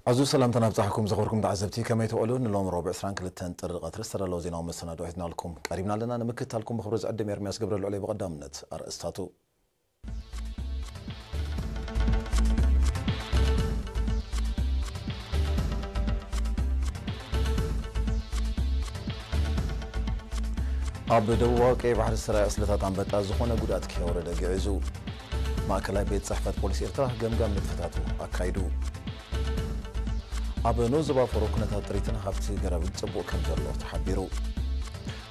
عزو سلام تنابزحكم زغوركم دعزبتي كما يتقولون اللهم ربع سران كلتن طرقه ترسل لو زيناو مسنادو حيتنا لكم قريبنا لنا نمكت لكم بخبرز قدم يرمياس قبر العلي بقدامنت ارئستاتو اب دواقي بحر السراء اسلطات انبطا زخونه غدات كيورده غعزو ماكلاي بيت صحفه بوليس ارترا غمغم نتفتاتو اكايدو اب نوزبا فروكنتا تريتنا هافتي غراب صبو كم زلو تحبيرو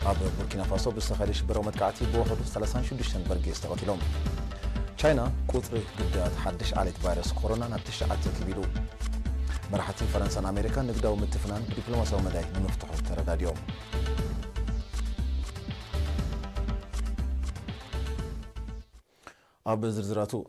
اب بوركينا فاسو بسخاريش برو متقعتي بوحد 36 برغيس تقتلهم تشاينا قطر غدات حدش عليت فيروس كورونا نبتش كبيرو مرحتي فرنسا امريكا نقداو متفنان دبلوماسيو مداي مفتوح ترداديوم اب زرزراتو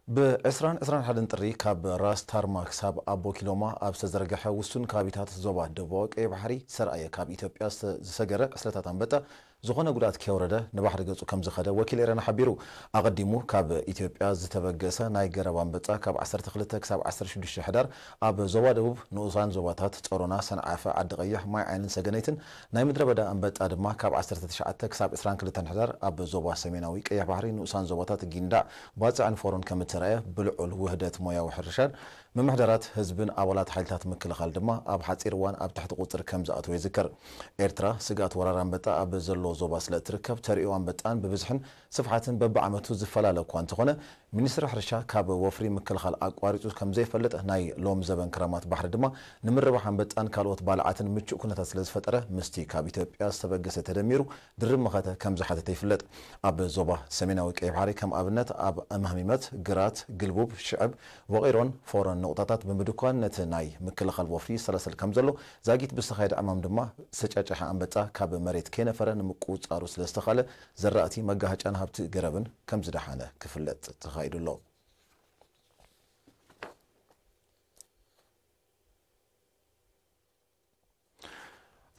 بإسران حدن طري كاب راس تارماك ساب أبو كيلوما أب سزرقحة وسون كابيتات زوبا دبوك أي بحري سرعية كاب إثيوبيا سجرة أسلتات أنبتا زخنا قدرات كيورده نبحر جزء كم زخده وكيل إيران حبيرو أقدمو كاب إثيوبيا زتبجسة نايجرا بانبتا كاب 10 تخلتك ساب 10 شدش حدار أب زوبا دبوب نوزان زوباتات ترونا سنعفة عد غيح ما عين سجنيتن ناي مدرب بدا أنبت أدما كاب 10 تشعتك ساب إسران كلتن حدار أب زوبا سميناوي كي بحري نوزان زوباتات جيندا باز عن فورن كم ترى بلعل وحدة مويا وحرشان من محدرات حزبن أولاد حالتات مكل خالدما أب حصير وان أب تحت قطر كم زاتو يذكر إيرترا سجات وراران بتا أب زلو زوباس لا تركب تريوان بتان ببزحن صفحاتن ببعمتو زفلالة كوان تخونه منستر حرشا كاب وفري مكل خال أقواريتو كم زي فلت ناي لوم زبن كرامات بحر دما نمر بحن بتان كالوت بالعاتن متشو كنا تسلز فترة مستي كاب إثيوبيا استبقس تدميرو درم مخاته كم زحته تيفلت أب زوبا سميناوي كي بحري كم أبنت أب أمهميمت قرات قلبوب شعب وغيرون فورن نقطات بمدكان نتناي مكل خال وفري سلسل كم زلو زاقيت بستخايد أمام دما سجاجة أنبتا كاب مريت كينا فرن مقوز عروس لستخاله زراتي مجهج أنا هبت قربن كم زدحانة كفلت تخايد الله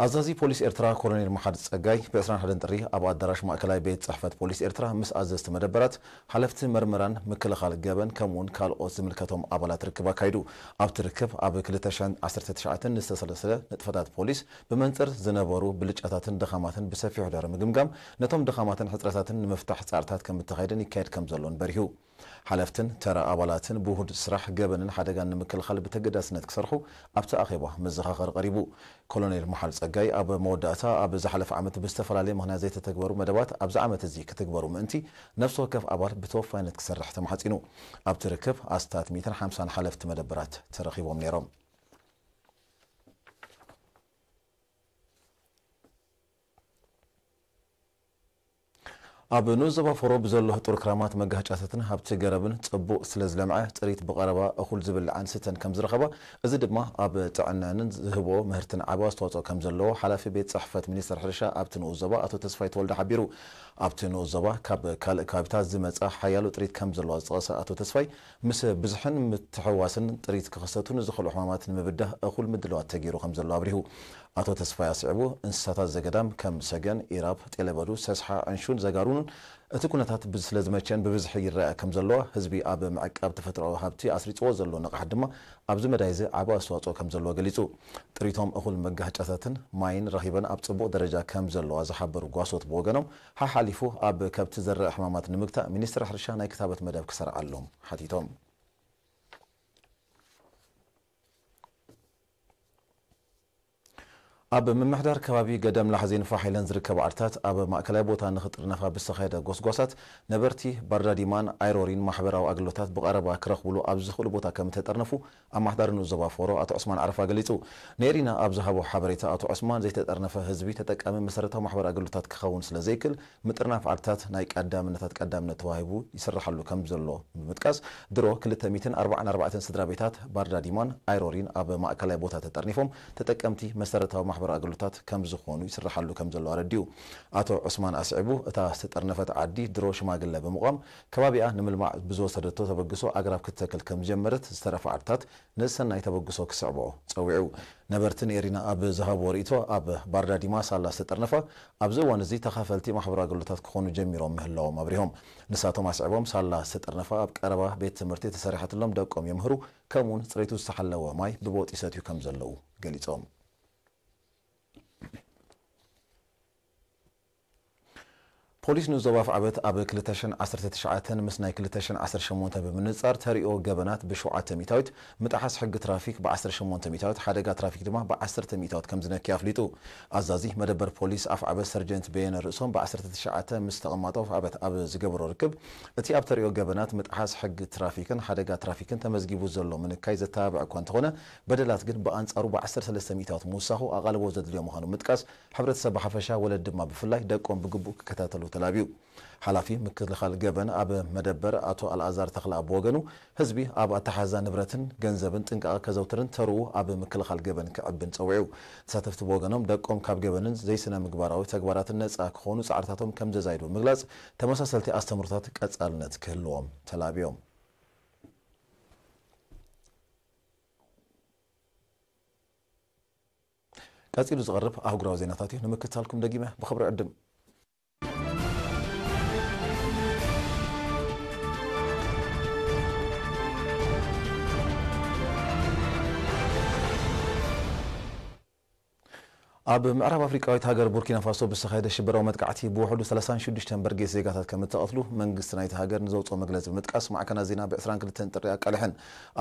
أزازي بوليس إرترا كولونيل محمد سقاي بإسران حدن طري أبو أدراش مأكلاي بيت صحفة بوليس إرترا مس أززت مدبرات حلفت مرمران مكل خالق جابن كمون كال أوز ملكتهم أبلا تركبا كايدو أب تركب أب كلتشان 19 نستسلسلة نتفتات بوليس بمنتر زنبورو بلجأتاتن دخاماتن بسفي حدار مقمقام نتهم دخاماتن حسراتاتن مفتاح سعرتات كم تخايدن يكايد كم زلون بريهو حلفتن ترى أبلاتن بوهد سرح جبنن حدقان مكل خال بتقدس نتكسرحو أبت أخيبه مزخاخر قريبو كولونيل محمد سقاي أب موداتا أب زحلف عمت بستفرالي مهنا زي تتكبروا مدبات أب زعمت زي كتكبروا منتي نفسه كف أبال بتوفى نتكسرح تمحتينو أب تركب أستات 250 حلفت مدبرات ترخيبهم نيرهم أب نوزبا فروب زلو طور كرامات مجهجاتتن هبت جربن صبو سلز لمعه طريت بقربه اخول زبل عن ستن كم زرخبه ازي دما اب طعنانن زهبو مهرتن عباس توصو كم زلو حلفي بيت صحفه منستر حرشا ابت نوزبا اتو تسفاي تولد حبيرو ابت نوزبا كاب كابتا زمصا حيالو طريت كم زلو صقسا اتو تسفاي مس بزحن متحواسن طريت كخصتون زخلو حمامات مبده اخول مدلوات تغيرو كم زلو ابريهو أتو تسفاي أسعبو إنساتات زقدام كم سجن إيراب تيلبادو سسحة عنشون زقارون أتكونتات بزلزمتشان ببزحي الرأي كم زلوا حزبي أب معك أب تفترو هابتي أسريت وزلوا نقح دما أبزو مدايزة عبا أسواتو كم زلوا قليتو تريتهم أخول مجهج أثاتن ماين رهيبا أب تبو درجة كم زلوا زحبرو قاسوت بوغنم حاليفو أب كبت زرع حمامات نمكتا منستر حرشانا كتابة مداب كسر علوم حديثهم أب من محدار كبابي قدم لحزين فاحلن زركب عرتات أب مأكلاي بوتا نخطر نفا بالسخايدة قوسقوسات نبرتي برا ديمان ايرورين محبرة وأقلوتات بقربا كرخبولو أب زخول بوتا كم تترنفو أم محدار نوزبا فورو أتو عثمان عرفا قليتو نيرينا أب زهبو حبريتا أتو عثمان زي تترنفا هزبي تتك أمن مسارتها محبر أقلوتات كخون سلازيكل مترنف عرتات نايك قدام نتواهبو يسرحلو كم زلو بمتكاس درو كل 244 سدرا بيتات برا ديمان ايرورين أب مأكلاي بوتا تترنفهم تتك أمتي مسارتها محبر ማሕበር ኣገልግሎታት ከም ዝኾኑ ይስራሓሉ ከም ዘሎ ኣረዲዩ ኣቶ ዑስማን ኣስዒቡ እታ ዝተጠርነፈት ዓዲ ድሮ ሽማግለ ብምቋም ከባቢኣ ንምልማዕ ብዝወሰደቶ ተበግሶ ኣግራብ ክትተክል ከም ጀመረት ዝተረፈ ዓድታት ንሰናይ ተበግሶ ክስዕብኦ ፀዊዑ ነበርቲ ነሪና ኣብ ዝሃቦ ርእቶ ኣብ ባርዳዲማ ሳላ ዝተጠርነፈ ኣብዚ እዋን እዚ ተኻፈልቲ ማሕበር ኣገልግሎታት ክኾኑ ጀሚሮም ምህላዎም ኣብሪሆም ንሳቶም ኣስዕቦም ሳላ ዝተጠርነፈ ኣብ ቀረባ ቤት ትምህርቲ ተሰሪሐትሎም ደቆም የምህሩ ከምኡውን ፅሬቱ ዝተሓለወ ማይ ብቦጥ ይሰትዩ ከም ዘለው ገሊፆም ፖሊስ ንዞባ ፍዓበት ኣብ 2019 ምስ ናይ 2018 ብምንጻር ተሪኦ ገበናት ብ7 ሚታዊት ምጣሓስ ሕጊ ትራፊክ ብ18 ሚታዊት ሓደጋ ትራፊክ ድማ ብ10 ሚታዊት ከም ዝነኪ ኣፍሊጡ ኣዛዚ መደበር ፖሊስ ኣፍዓበት ሰርጀንት በየነ ርእሶም ብ19 ምስ ተቐማጦ ፍዓበት ኣብ ዝገበሮ ርክብ እቲ ኣብ ተሪኦ ገበናት ምጣሓስ ሕጊ ትራፊክን ሓደጋ ትራፊክን ተመዝጊቡ ዘሎ ምንካይ ዘተባብዕ እኳ እንተኾነ በደላት ግን ብኣንጻሩ ብ13 ሚታዊት ምውሳኹ ኣቓልቦ ዘድልዮ ምዃኑ ምጥቃስ ሕብረተሰብ ብሓፈሻ ወለድ ድማ ብፍላይ ደቆም ብግቡእ ክከታተሉ ተላቢዩ ሓላፊ ምክልኻል ገበን ኣብ መደበር ኣቶ ኣልኣዛር ተኽለ ኣብ ወገኑ ህዝቢ ኣብ ኣተሓዛ ንብረትን ገንዘብን ጥንቃቐ ከዘውትርን ተርኡ ኣብ ምክልኻል ገበን ክዕብን ፀዊዑ ተሳተፍቲ ወገኖም ደቆም ካብ ገበንን ዘይስነ ምግባራዊ ተግባራትን ነፃ ክኾኑ ፃዕርታቶም ከም ዘዛይዱ ምግላፅ ተመሳሰልቲ ኣስተምሮታት ቀጻልነት ክህልዎም ተላቢዮም ቀፂሉ ዝቐርብ ኣህጉራዊ ዜናታት እዩ ንምክትታልኩም ደጊመ ብኽብሪ ዕድም ኣብ ምዕራብ ኣፍሪቃዊት ሃገር ቡርኪና ፋሶ ብዝተኻየደ ሽበራዊ መጥቃዕቲ ብውሕዱ 36 በርጌስ ዜጋታት ከም እተቐትሉ መንግስቲ ናይቲ ሃገር ንዘውፅኦ መግለፂ ብምጥቃስ ማዕከናት ዜና ብ22 ጥሪ ኣቃሊሐን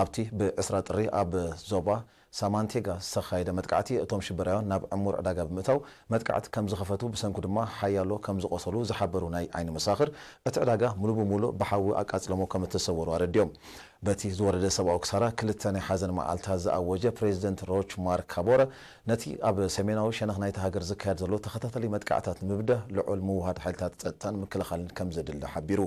ኣብቲ ብ20 ጥሪ ኣብ ዞባ ሳማንቴጋ ዝተኻየደ መጥቃዕቲ እቶም ሽበራውያን ናብ ዕሙር ዕዳጋ ብምእታው መጥቃዕቲ ከም ዝኸፈቱ ብሰንኩ ድማ ሓያሎ ከም ዝቆሰሉ ዝሓበሩ ናይ ዓይኒ መሳኽር እቲ ዕዳጋ ሙሉእ ብሙሉእ ብሓዊ ኣቃፅለሞ ከም እተሰወሩ ኣረዲዮም በቲ ዝወረደ ሰብኣዊ ክሳራ ክልተ ናይ ሓዘን መዓልታት ዝኣወጀ ፕሬዚደንት ሮች ማርክ ካቦረ ነቲ ኣብ ሰሜናዊ ሸነኽ ናይቲ ሃገር ዝካየድ ዘሎ ተኸታታሊ መጥቃዕታት ንምብዳህ ልዑል ምውሃድ ሓይልታት ፀጥታን ምክልኻልን ከም ዘድሊ ሓቢሩ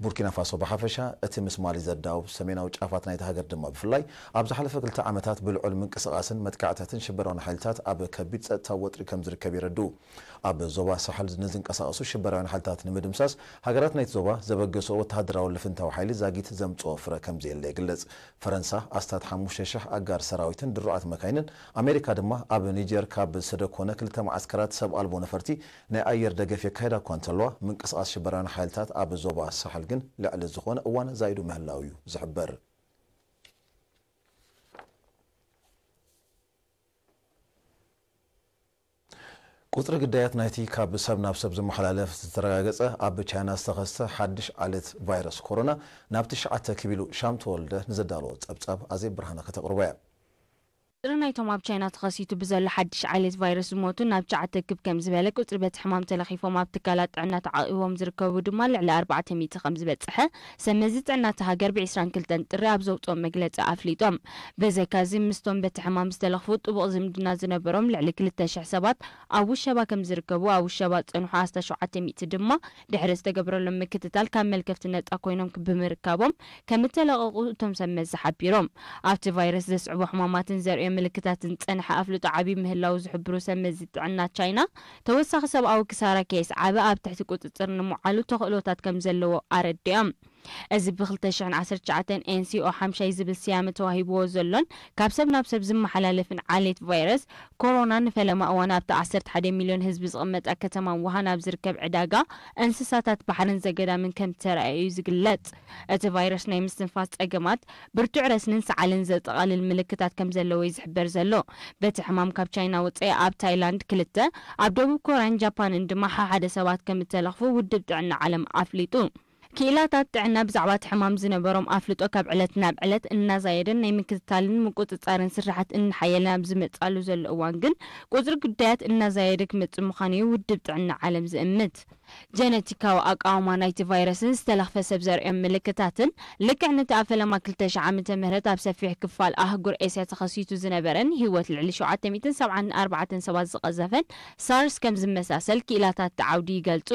ቡርኪና ፋሶ ብሓፈሻ እቲ ምስ ማሊ ዘዳውብ ሰሜናዊ ጫፋት ናይቲ ሃገር ድማ ብፍላይ ኣብ ዝሓለፈ 2 ዓመታት ብልዑል ምንቅስቓስን መጥቃዕታትን ሽበራውን ሓይልታት ኣብ ከቢድ ፀጥታዊ ወጥሪ ከም ዝርከብ ይረድኡ ኣብ ዞባ ሳሕል ንዝንቀሳቐሱ ሽበራውያን ሓይልታት ንምድምሳስ ሃገራት ናይቲ ዞባ ዘበገሶ ወተሃደራዊ ልፍንታዊ ሓይሊ ዛጊት ዘምፅኦ ፍረ ከም ዘየለ ይግለጽ ፈረንሳ ኣስታት 5,000 ኣጋር ሰራዊትን ድሩዓት መካይንን ኣሜሪካ ድማ ኣብ ኒጀር ካብ ሰደኮነ 2 ማዓስከራት ሰብ ኣልቦ ነፈርቲ ናይ ኣየር ደገፍ የካየዳ እኳ እንተለዋ ምንቅስቓስ ሽበራውያን ሓይልታት ኣብ ዞባ ሳሕል ግን ልዕሊ ዝኾነ እዋን ዛይዱ ምህላው እዩ ዝሕበር ቁጥሪ ግዳያት ናይቲ ካብ ሰብ ናብ ሰብ ዝመሓላለፍ ዝተረጋገፀ ኣብ ቻይና ዝተኸስተ ሓድሽ ዓሌት ቫይረስ ኮሮና ናብቲ 9 ክቢሉ ሻም ተወልደ ንዘዳለዎ ፀብጻብ ኣዘይ ብርሃነ ከተቕርበያ قطر نايتهم ኣብ ቻይና ተኸሲቱ ብዘሎ ሓድሽ ዓሌት ቫይረስ ዝሞቱ ናብ 9 ክብ ከም ዝበለ ቁጥሪ በቲ ሕማም ተለኺፎም ኣብ ትካላት ጥዕና ተዓቂቦም ዝርከቡ ድማ ልዕሊ 400 ከም ዝበፅሐ ሰመዚ ጥዕና ሃገር ብ22 ጥሪ ኣብ ዘውፅኦም መግለፂ ኣፍሊጦም በዘካዚ ምስቶም በቲ ሕማም ዝተለኽፉ ጥቡቕ ዝምድና ዝነበሮም ልዕሊ 2000 ሰባት ኣብ ውሸባ ከም ዝርከቡ ኣብ ውሸባ ፀንሑ 700 ድማ ድሕሪ ዝተገብረሎም ምክትታል ካብ መልከፍቲ ነፃ ኮይኖም ብምርካቦም ከም ተለቐቑ እቶም ሰመዚ ሓቢሮም ኣብቲ ቫይረስ ዘስዕቡ ሕማማትን ዘርእዮ ምልክታትን ፀንሐ ኣፍልጦ ዓቢ ምህላው ዝሕብሩ ሰመዚ ጥዕና ቻይና ተወሳኺ ሰብኣዊ ክሳራ ኬስ ዓቢ ኣብ ትሕቲ ቁፅፅር ንምዓሉ ተኽእሎታት ከም ዘለዎ ኣረዲኦም እዚ ብ2019 ኤንሲኦ 5 ዝብል ስያመ ተዋሂብዎ ዘሎን ካብ ሰብ ናብ ሰብ ዝመሓላለፍን ዓሌት ቫይረስ ኮሮና ንፈለማ እዋን ኣብቲ 11 ሚልዮን ህዝቢ ዝቕመጣ ከተማ ውሃን ኣብ ዝርከብ ዕዳጋ እንስሳታት ባሕርን ዘገዳምን ከም ተራእዩ ዝግለጽ እቲ ቫይረስ ናይ ምስትንፋስ ፀገማት ብርቱዕ ረስንን ሰዓልን ዘጠቓልል ምልክታት ከም ዘለዎ ይዝሕበር ዘሎ በቲ ሕማም ካብ ቻይና ወፂኡ ኣብ ታይላንድ 2 ኣብ ደቡብ ኮርያን ጃፓንን ድማ ሓደ ሰባት ከም ተለኽፉ ውድብ ጥዕና ዓለም ኣፍሊጡ كيلاتات تعنا بزعوات حمام زنبرم أفلتو كاب علت ناب علت إننا زايدن نيم كتالين مقطعين سرحت إن حيلنا بزمت قالوا زل أوانجن قدر قدات إننا زايدك مت مخاني ودب تعنا عالم زمت ጀነቲካዊ ኣቃውማ ናይቲ ቫይረስን ዝተለኽፈ ሰብ ዘርእዮም ምልክታትን ልክዕ ነቲ ኣብ ፈለማ 2000 ዓመተ ምህረት ኣብ ሰፊሕ ክፋል ኣህጉር ኤስያ ተኸሲቱ ዝነበረን ህይወት ልዕሊ 774 ሰባት ዝቐዘፈን ሳርስ ከም ዝመሳሰል ክኢላታት ተዓውዲ ይገልጹ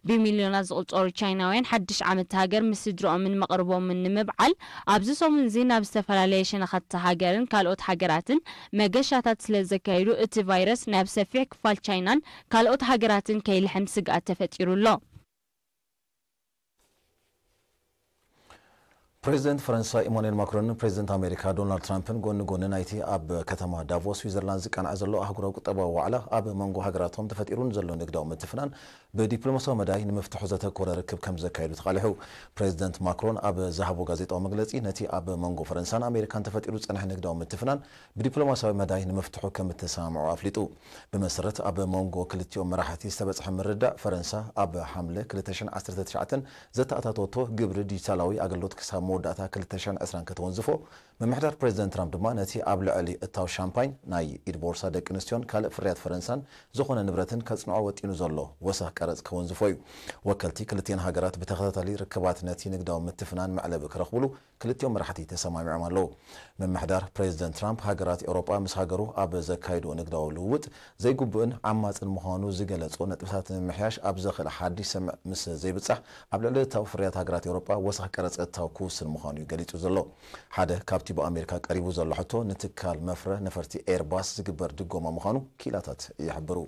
ብሚልዮናት ዝቑጸሩ ቻይናውያን ሓድሽ ዓመት ሃገር ምስ ስድሮኦምን መቕርቦምን ንምብዓል ኣብዚ ሰሙን እዚ ናብ ዝተፈላለየ ሸነኻት ሃገርን ካልኦት ሃገራትን መገሻታት ስለ ዘካይዱ እቲ ቫይረስ ናብ ሰፊሕ ክፋል ቻይናን ካልኦት ሃገራትን ከይልሕም ስግኣት ተፈጢሩሎ ፕሬዚደንት ፈረንሳይ ኢማኑኤል ማክሮን ፕሬዚደንት አሜሪካ ዶናልድ ትራምፕን ጎን ናይቲ ኣብ ከተማ ዳቮስ ስዊዘርላንድ ዝቀንዐ ዘሎ ኣህጉራዊ ቁጠባዊ ዋዕላ ኣብ መንጎ ሃገራቶም ተፈጢሩን ዘሎ ንግዳዊ ምትፍናን ብዲፕሎማስያዊ መዳይ ንምፍትሑ ዘተኮረ ርክብ ከም ዘካይዱ ተቃሊሑ ፕሬዚደንት ማክሮን ኣብ ዝሃቦ ጋዜጣዊ መግለጺ ነቲ ኣብ መንጎ ፈረንሳን ኣሜሪካን ተፈጢሩ ዝጸንሐ ንግዳዊ ምትፍናን ብዲፕሎማስያዊ መዳይ ንምፍትሑ ከም ተሰማምዑ ኣፍሊጡ ብመሰረት ኣብ መንጎ ክልቲኦም መራሕቲ ዝተበጽሐ ምርዳእ ፈረንሳ ኣብ ሓምለ 2019 ዘተኣታተወቶ ግብሪ ዲጂታላዊ ኣገልግሎት ክሳብ መወዳእታ 2020 ከተወንዝፎ መምሕዳር ፕሬዚደንት ትራምፕ ድማ ነቲ ኣብ ልዕሊ እታው ሻምፓኝ ናይ ኢድ ቦርሳ ደቂ ኣንስትዮን ካልእ ፍርያት ፈረንሳን ዝኾነ ንብረትን ከጽንዖ ወጢኑ ዘሎ ወሳኽ ቀረጽ ከወንዝፎ እዩ ወከልቲ ክልቲአን ሃገራት ብተኸታታሊ ርክባት ነቲ ንግዳዊ ምትፍናን መዕለቢ ክረኽብሉ ክልቲኦም መራሕቲ ተሰማሚዖም ኣለዉ መምሕዳር ፕሬዚደንት ትራምፕ ሃገራት ኤውሮጳ ምስ ሃገሩ ኣብ ዘካይድዎ ንግዳዊ ልውውጥ ዘይግቡእን ዓማፅን ምዃኑ ዝገለጹ ነጥብታት ንምምሕያሽ ኣብ ዘኽእል ሓድሽ ሰምዕ ምስ ዘይብጻሕ ኣብ ልዕሊ እታው ፍርያት ሃገራት ኤውሮጳ ወሳኽ ቀረጽ እታው ክውስን ምዃኑ ገሊጹ ዘሎ ሓደ ካብቲ ብኣሜሪካ ቀሪቡ ዘሎ ሕቶ ንትካል መፍረ ነፈርቲ ኤርባስ ዝግበር ድጎማ ምዃኑ ኪላታት ይሕብሩ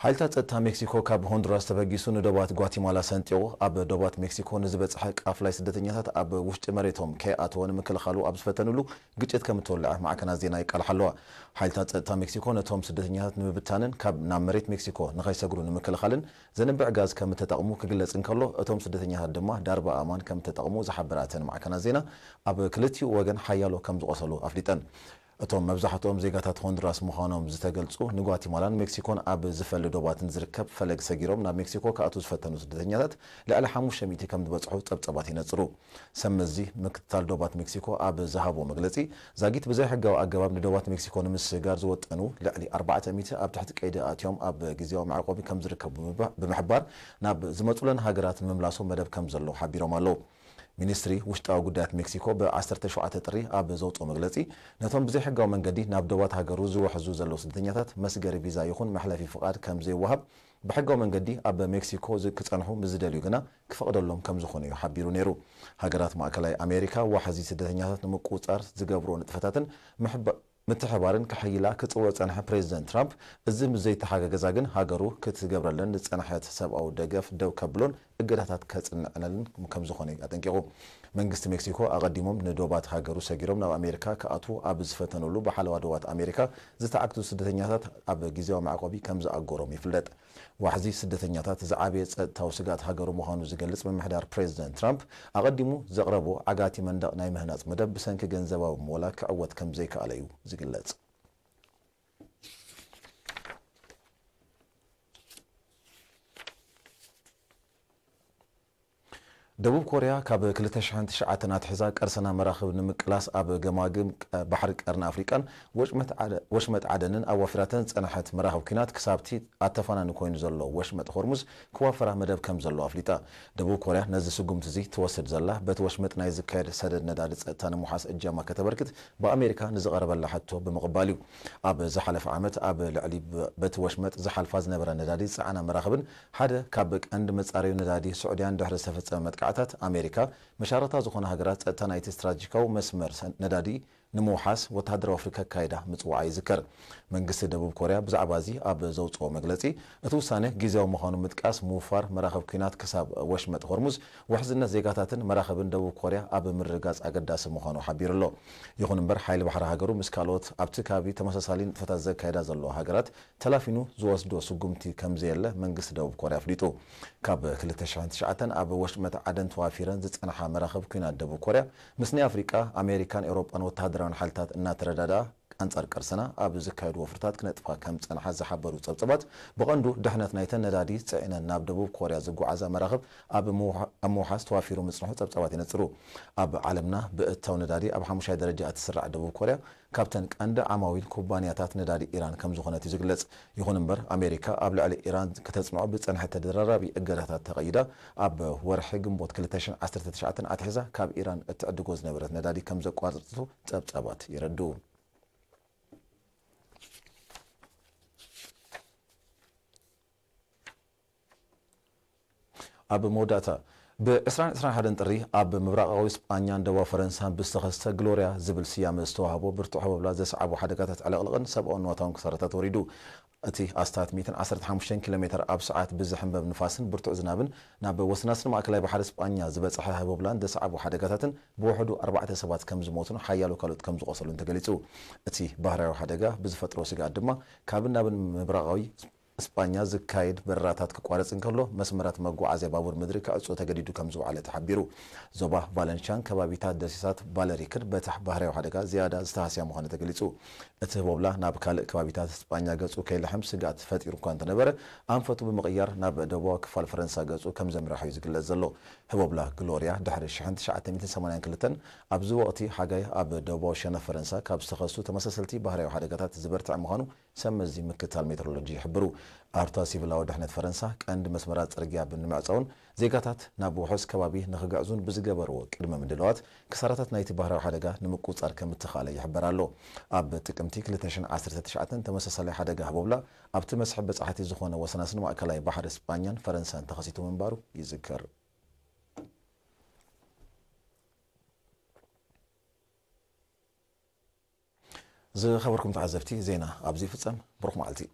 ሓይልታት ጸጥታ ሜክሲኮ ካብ ሆንዱራስ ተበጊሱ ንደባት ጓቲማላ ሰንጢቑ ኣብ ደባት ሜክሲኮ ንዝበጽሐ ቃፍላይ ስደተኛታት ኣብ ውሽጢ መሬቶም ከይኣተወ ንምክልኻሉ ኣብ ዝፈተንሉ ግጭት ከም እትወልዐ ማዕከናት ዜና ይቃልሓ ኣለዋ ሓይልታት ጸጥታ ሜክሲኮ ነቶም ስደተኛታት ንምብታንን ካብ ናብ መሬት ሜክሲኮ ንኸይሰግሩ ንምክልኻልን ዘንብዕ ጋዝ ከም ተጠቕሙ ክግለጽ እንከሎ እቶም ስደተኛታት ድማ ዳርባ ኣማን ከም ተጠቕሙ ዝሓበራተን ማዕከናት ዜና ኣብ ክልቲኡ ወገን ሓያሎ ከም ዝቆሰሉ ኣፍሊጠን እቶም መብዛሕትኦም ዜጋታት ሆንዱራስ ምዃኖም ዝተገልጹ ንጓቲማላን ሜክሲኮን ኣብ ዝፈል ዶባትን ዝርከብ ፈለግ ሰጊሮም ናብ ሜክሲኮ ከኣቱ ዝፈተኑ ስደተኛታት ልዕሊ 500 ከም ዝበጽሑ ጸብጸባት ይነጽሩ ሰመዚ ምክትታል ዶባት ሜክሲኮ ኣብ ዝሃቦ መግለጺ ዛጊት ብዘይ ሕጋዊ ኣገባብ ንዶባት ሜክሲኮ ንምስጋር ዝወጠኑ ልዕሊ 400 ኣብ ትሕቲ ቀይዲ ኣትዮም ኣብ ግዜያዊ መዕቆቢ ከም ዝርከቡ ብምሕባር ናብ ዝመጹለን ሃገራት ንምምላሶም መደብ ከም ዘሎ ሓቢሮም ኣለዉ ሚኒስትሪ ውሽጣዊ ጉዳያት ሜክሲኮ ብ17 ጥሪ ኣብ ዘውፅኦ መግለጺ ነቶም ብዘይ ሕጋዊ መንገዲ ናብ ደባት ሃገሩ ዝወሕዙ ዘለዉ ስደተኛታት መስገሪ ቪዛ ይኹን መሕለፊ ፍቃድ ከም ዘይወሃብ ብሕጋዊ መንገዲ ኣብ ሜክሲኮ ክጸንሑ ምዝደልዩ ግና ክፈቕደሎም ከም ዝኾነ እዩ ሓቢሩ ነይሩ ሃገራት ማእከላይ ኣሜሪካ ዋሕዚ ስደተኛታት ንምቁጻር ዝገብሮ ንጥፈታትን ምትሕባርን ከሐይላ ክጽወ ጸንሐ ፕሬዚደንት ትራምፕ እዚ ምዘይተሓጋገዛ ግን ሃገሩ ክትገብረለን ዝጸንሐት ሰብኣዊ ደገፍ ደው ከብሎን እገዳታት ከጽንዕነልን ከም ዝኾነ ኣጠንቂቑ መንግስቲ ሜክሲኮ ኣቐዲሞም ንዶባት ሃገሩ ሰጊሮም ናብ ኣሜሪካ ከኣቱ ኣብ ዝፈተነሉ ብሓለዋ ዶባት ኣሜሪካ ዝተዓግቱ ስደተኛታት ኣብ ግዜያዊ መዕቆቢ ከም ዝኣገሮም ይፍለጥ ዋሕዚ ስደተኛታት ዝዓበየ ጸጥታዊ ስጋት ሃገሩ ምዃኑ ዝገልጽ መምሕዳር ፕሬዚደንት ትራምፕ ኣቐዲሙ ዘቕረቦ ዓጋቲ መንደቕ ናይ ምህናጽ መደብ ብሰንኪ ገንዘባዊ ሞላ ክዕወት ከም ዘይከኣለ እዩ ዝግለጽ ደቡብ ኮርያ ካብ 2009 ኣትሒዛ ቀርሰና መራኽብ ንምቅላስ ኣብ ገማግም ባሕሪ ቀርኒ ኣፍሪቃን ወሽመጥ ዓደንን ኣዋፊራተን ጸንሐት መራኽብ ኩናት ክሳብቲ ኣተፋናኒ ኮይኑ ዘሎ ወሽመጥ ሆርሙዝ ክዋፈራ መደብ ከም ዘሎ ኣፍሊጣ ደቡብ ኮርያ ነዚ ስጉምቲ እዚ ትወስድ ዘላ በቲ ወሽመጥ ናይ ዝካየድ ሰደድ ነዳዲ ጸጥታ ንምሓስ እጃማ ከተበርክት ብኣሜሪካ ንዝቐረበላ ሕቶ ብምቕባል እዩ ኣብ ዝሓለፈ ዓመት ኣብ ልዕሊ በቲ ወሽመጥ ዝሓልፋ ዝነበረ ነዳዲ ጸዓና መራኽብን ሓደ ካብ ቀንዲ መጻረዩ ነዳዲ ስዑድያን ድሕሪ ዝተፈጸመ መጥቃዕታት ኣሜሪካ መሻረታ ዝኾነ ሃገራት ጸጥታ ናይቲ ስትራቴጂካዊ መስመር ነዳዲ ንምውሓስ ወታደራዊ ኣፍሪካ ካይዳ ምጽዋዓ ይዝከር መንግስቲ ደቡብ ኮርያ ብዛዕባ እዚ ኣብ ዘውፅኦ መግለጺ እቲ ውሳነ ግዜያዊ ምዃኑ ምጥቃስ ምውፋር መራኸብ ኩናት ክሳብ ወሽመጥ ሆርሙዝ ውሕዝነት ዜጋታትን መራኸብን ደቡብ ኮርያ ኣብ ምርጋጽ ኣገዳሲ ምዃኑ ሓቢሩ ኣሎ ይኹን እምበር ሓይሊ ባሕሪ ሃገሩ ምስ ካልኦት ኣብቲ ከባቢ ተመሳሳሊ ንጥፈታት ዘካይዳ ዘለዎ ሃገራት ተላፊኑ ዝወስዶ ስጉምቲ ከምዘየለ መንግስቲ ደቡብ ኮርያ ኣፍሊጡ ካብ 2009 ኣብ ወሽመጥ ዓደን ተዋፊረን ዝጸንሓ መራኸብ ኩናት ደቡብ ኮርያ ምስ ናይ ኣፍሪቃ ኣሜሪካን ኤውሮጳን ወታደራዊ ሓይልታት እናተረዳዳ أنصار كرسنا أب زكايد وفرتات كنتفا كم صنح زحبرو صبصبات بقندو دحنت نايتن ندادي صعنا ناب دبوب كوريا زغعزا مراخب أب موحاس توافيرو مصنحو صبصبات ينصرو أب عالمنا بأتاو ندادي أب 5 درجة تسرع دبوب كوريا كابتن عند عماويل كوبانياتات ندادي إيران كم زخنت يزغلص يخون امبر أمريكا أب لعلي إيران كتصنعو بصنح تدررابي أجراتات تقيدا أب ورح جنبوت 2019 أتحزا كاب إيران تعدقوز نبرت ندادي كم زقوازرتو صبصبات يردو أب موداتا بإسرائيل حدن طري أب مبرقاوي اسبانيان دوا فرنسا بستخسته غلوريا زبل سيام استوهبو برتو حببلا زسعبو حدقاتات على قلقن سبعون وطاون كسرتات وريدو أتي أستات 215 كيلومتر أب ساعات بزحم بنفاسن برتو زنابن ناب وسناسن ماكلاي بحر اسبانيا زبصح حببلان دسعبو حدقاتاتن بوحدو 4 سبات كم زموتن حيالو كالوت كم زقصلون تغليصو أتي بحراو حدقا بزفترو سيغا دما كابنا بن مبرقاوي اسبانيا زكايد براتات كقوارصن كلو مسمرات مغوعزه بابور مدري كاصو تجديدو كم زو على تحبيرو زوبا فالنشان كبابيتا دسيسات بالريكد بتح بحريو حدقا زياده استاسيا مخانه تغليصو اتهبوبلا ناب كال كبابيتا اسبانيا غصو كيلحم سغات فطيرو كان تنبره انفتو بمقيار ناب دبو كفال فرنسا غصو كم زمراحو يزغلز زلو هبوبلا غلوريا دحر 1982 ابزو وقتي حاجاي اب دبو شنا فرنسا كاب استخصو تمسسلتي بحريو حدقات زبرتع مخانو سمزي مكتال ميترولوجي يحبرو أرتا سيفلا ودحنت فرنسا كأند مسمرات رجع بالنمعصون زيجاتات نابو حس كبابي نخجعزون بزجبرو كلمة من دلوقت كسرتات نايتي بحر وحدقة نمكوت أركم التخالي يحبرالو أب تكمتيك لتنشن 19 تمسس على حدقة هبوبلا أب تمسحب بس أحتي زخونة وسناسن وأكلاي بحر إسبانيا فرنسا تخصيتو من بارو يذكر زي خبركم تعزفتي زينة أبزي فتصم بروح معلتي